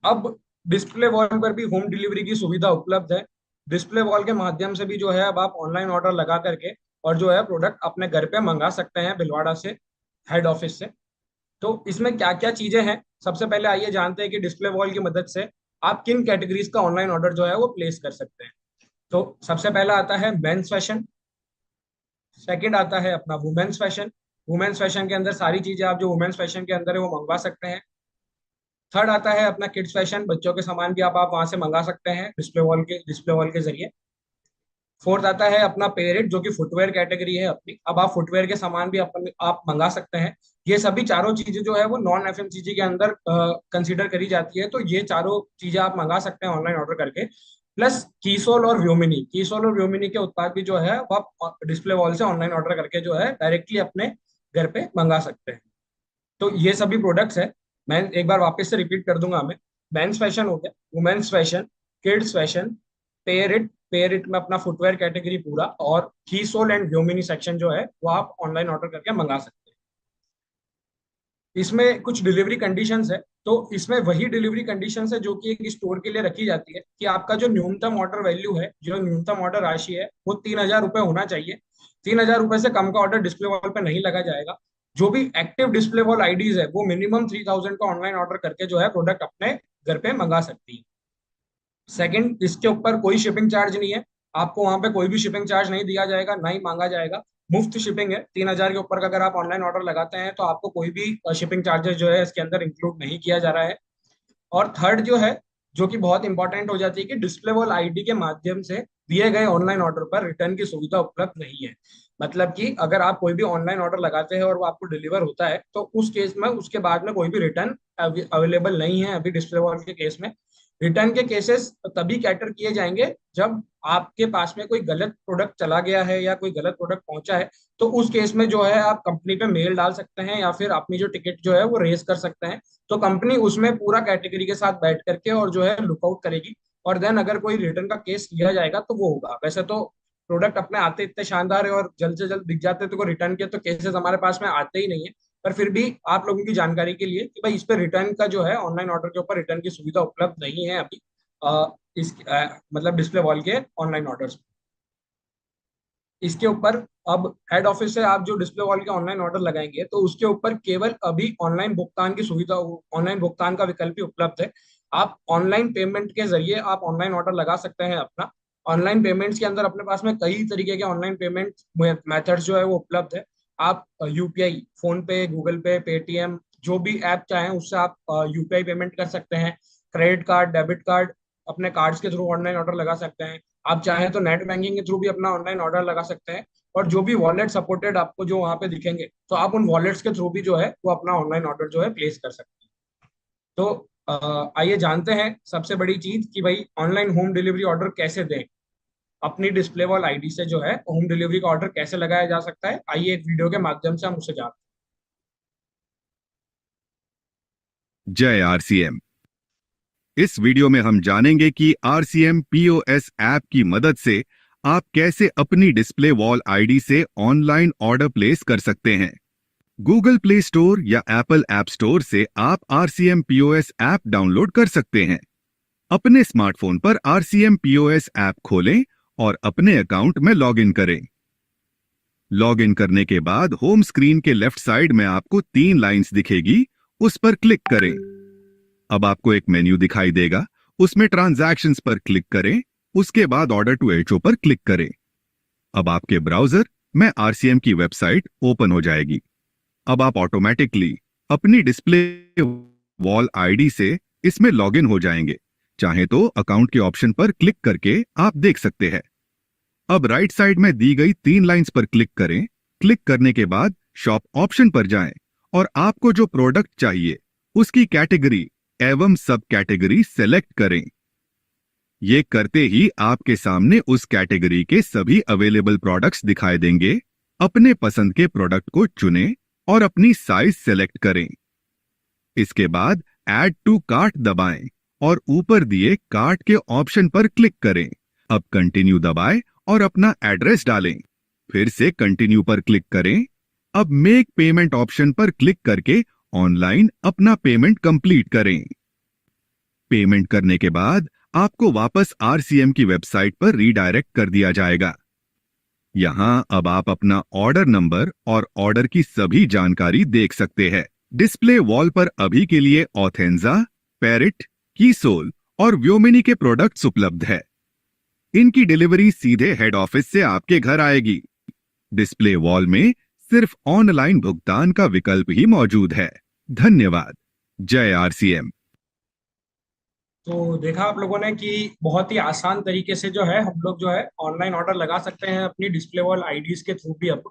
अब display wall पर भी होम डिलीवरी की सुविधा उपलब्ध है। डिस्प्ले वॉल के माध्यम से भी जो है अब आप ऑनलाइन ऑर्डर लगा करके और जो है प्रोडक्ट अपने घर पे मंगा सकते हैं भिलवाड़ा से, हेड ऑफिस से। तो इसमें क्या क्या चीजें हैं, सबसे पहले आइए जानते हैं कि डिस्प्ले वॉल की मदद से आप किन कैटेगरीज का ऑनलाइन ऑर्डर जो है वो प्लेस कर सकते हैं। तो सबसे पहला आता है मेंस फैशन। सेकंड आता है अपना वुमेन्स फैशन। वुमेन्स फैशन के अंदर सारी चीजें आप जो वुमेन्स फैशन के अंदर है वो मंगवा सकते हैं। थर्ड आता है अपना किड्स फैशन, बच्चों के सामान भी आप वहां से मंगा सकते हैं डिस्प्ले वॉल के जरिए। फोर्थ आता है अपना पेरेट, जो कि फुटवेयर कैटेगरी है अपनी। अब आप फुटवेयर के सामान भी आप मंगा सकते हैं। ये सभी चारों चीजें जो है वो नॉन एफएमसीजी के अंदर कंसीडर करी जाती है, तो ये चारों चीजें आप मंगा सकते हैं ऑनलाइन ऑर्डर करके। प्लस कीसोल और व्योमिनी के उत्पाद भी जो है वो आप डिस्प्ले वॉल से ऑनलाइन ऑर्डर करके जो है डायरेक्टली अपने घर पे मंगा सकते हैं। तो ये सभी प्रोडक्ट्स है। मैं एक बार वापस से रिपीट कर दूंगा हमें। मेंस फैशन हो गया, women's fashion, kids fashion, pair it में अपना फुटवेयर कैटेगरी पूरा, और की सोल एंड व्योमिनी सेक्शन जो है वो आप ऑनलाइन ऑर्डर करके मंगा सकते हैं। इसमें कुछ डिलीवरी कंडीशंस है। तो इसमें वही डिलीवरी कंडीशंस है जो कि एक स्टोर के लिए रखी जाती है, कि आपका जो न्यूनतम ऑर्डर वैल्यू है, जो न्यूनतम ऑर्डर राशि है, वो 3,000 रुपये होना चाहिए। 3,000 रुपये से कम का ऑर्डर डिस्प्ले वॉल पे नहीं लगा जाएगा। जो भी एक्टिव डिस्प्ले वॉल आईडीज है वो मिनिमम 3,000 का ऑनलाइन ऑर्डर करके जो है प्रोडक्ट अपने घर पे मंगा सकती है। सेकंड, इसके ऊपर कोई शिपिंग चार्ज नहीं है। आपको वहां पे कोई भी शिपिंग चार्ज नहीं दिया जाएगा, ना ही मांगा जाएगा। मुफ्त शिपिंग है। 3,000 के ऊपर का अगर आप ऑनलाइन ऑर्डर लगाते हैं तो आपको कोई भी शिपिंग चार्जेस जो है इसके अंदर इंक्लूड नहीं किया जा रहा है। और थर्ड जो है, जो कि बहुत इंपॉर्टेंट हो जाती है, कि डिस्प्ले वॉल आईडी के माध्यम से दिए गए ऑनलाइन ऑर्डर पर रिटर्न की सुविधा उपलब्ध नहीं है। मतलब कि अगर आप कोई भी ऑनलाइन ऑर्डर लगाते हैं और वो आपको डिलीवर होता है तो उस केस में उसके बाद में कोई भी रिटर्न अवेलेबल नहीं है अभी डिस्प्ले वॉल के केस में। रिटर्न के केसेस तभी कैटर किए जाएंगे जब आपके पास में कोई गलत प्रोडक्ट चला गया है या कोई गलत प्रोडक्ट पहुंचा है। तो उस केस में जो है आप कंपनी पे मेल डाल सकते हैं या फिर अपनी जो टिकट जो है वो रेज कर सकते हैं। तो कंपनी उसमें पूरा कैटेगरी के साथ बैठ करके और जो है लुकआउट करेगी। और देन अगर कोई रिटर्न का केस लिया जाएगा तो वो होगा। वैसे तो प्रोडक्ट अपने आते इतने शानदार है और जल्द से जल्द दिख जाते हैं, तो कोई रिटर्न के तो केसेस हमारे पास में आते ही नहीं है। पर फिर भी आप लोगों की जानकारी के लिए कि भाई इस पे रिटर्न का जो है ऑनलाइन ऑर्डर के ऊपर रिटर्न की सुविधा उपलब्ध नहीं है अभी। मतलब डिस्प्ले वॉल के ऑनलाइन ऑर्डर्स। इसके ऊपर अब हेड ऑफिस से आप जो डिस्प्ले वॉल के ऑनलाइन ऑर्डर लगाएंगे तो उसके ऊपर केवल अभी ऑनलाइन भुगतान की सुविधा, ऑनलाइन भुगतान का विकल्प ही उपलब्ध है। आप ऑनलाइन पेमेंट के जरिए आप ऑनलाइन ऑर्डर लगा सकते हैं अपना। ऑनलाइन पेमेंट्स के अंदर अपने पास में कई तरीके के ऑनलाइन पेमेंट मेथड्स जो है वो उपलब्ध है। आप यूपीआई, फोन पे, गूगल पे, पेटीएम, जो भी ऐप चाहें उससे आप यूपीआई पेमेंट कर सकते हैं। क्रेडिट कार्ड, डेबिट कार्ड, अपने कार्ड्स के थ्रू ऑनलाइन ऑर्डर लगा सकते हैं। आप चाहें तो नेट बैंकिंग के थ्रू भी अपना ऑनलाइन ऑर्डर लगा सकते हैं। और जो भी वॉलेट सपोर्टेड आपको जो वहां पे दिखेंगे तो आप उन वॉलेट्स के थ्रू भी जो है वो अपना ऑनलाइन ऑर्डर जो है प्लेस कर सकते हैं। तो आइए जानते हैं सबसे बड़ी चीज कि भाई ऑनलाइन होम डिलीवरी ऑर्डर कैसे दें। अपनी डिस्प्ले वॉल आईडी से जो है होम डिलीवरी का ऑर्डर कैसे लगाया जा सकता है, आइए एक वीडियो के माध्यम से हम उसे जानते जय आरसीएम। इस वीडियो में हम जानेंगे कि आरसीएम पीओएस ऐप की मदद से आप कैसे अपनी डिस्प्ले वॉल आईडी से ऑनलाइन ऑर्डर प्लेस कर सकते हैं। गूगल प्ले स्टोर या एप्पल ऐप स्टोर से आप आरसीएम पीओएस ऐप डाउनलोड कर सकते हैं। अपने स्मार्टफोन पर आरसीएम पीओएस ऐप खोलें और अपने अकाउंट में लॉगिन करें। लॉगिन करने के बाद होम स्क्रीन के लेफ्ट साइड में आपको 3 लाइंस दिखेगी, उस पर क्लिक करें। अब आपको एक मेन्यू दिखाई देगा, उसमें ट्रांजैक्शंस पर क्लिक करें। उसके बाद ऑर्डर टू एचओ पर क्लिक करें। अब आपके ब्राउजर में आरसीएम की वेबसाइट ओपन हो जाएगी। अब आप ऑटोमेटिकली अपनी डिस्प्ले वॉल आईडी से इसमें लॉगिन हो जाएंगे। चाहे तो अकाउंट के ऑप्शन पर क्लिक करके आप देख सकते हैं। अब राइट साइड में दी गई 3 लाइंस पर क्लिक करें। क्लिक करने के बाद शॉप ऑप्शन पर जाएं और आपको जो प्रोडक्ट चाहिए उसकी कैटेगरी एवं सब कैटेगरी सेलेक्ट करें। ये करते ही आपके सामने उस कैटेगरी के सभी अवेलेबल प्रोडक्ट्स दिखाई देंगे। अपने पसंद के प्रोडक्ट को चुनें और अपनी साइज सेलेक्ट करें। इसके बाद ऐड टू कार्ट दबाएं और ऊपर दिए कार्ट के ऑप्शन पर क्लिक करें। अब कंटिन्यू दबाएं और अपना एड्रेस डालें। फिर से कंटिन्यू पर क्लिक करें। अब मेक पेमेंट ऑप्शन पर क्लिक करके ऑनलाइन अपना पेमेंट कंप्लीट करें। पेमेंट करने के बाद आपको वापस आरसीएम की वेबसाइट पर रीडायरेक्ट कर दिया जाएगा। यहां अब आप अपना ऑर्डर नंबर और ऑर्डर की सभी जानकारी देख सकते हैं। डिस्प्ले वॉल पर अभी के लिए ऑथेंजा, पैरेट, कीसोल और व्योमिनी के प्रोडक्ट्स उपलब्ध है। इनकी डिलीवरी सीधे हेड ऑफिस से आपके घर आएगी। डिस्प्ले वॉल में सिर्फ ऑनलाइन भुगतान का विकल्प ही मौजूद है। धन्यवाद। जय आरसीएम। तो देखा आप लोगों ने कि बहुत ही आसान तरीके से जो है हम लोग जो है ऑनलाइन ऑर्डर लगा सकते हैं अपनी डिस्प्ले वॉल आईडीज के थ्रू भी अब।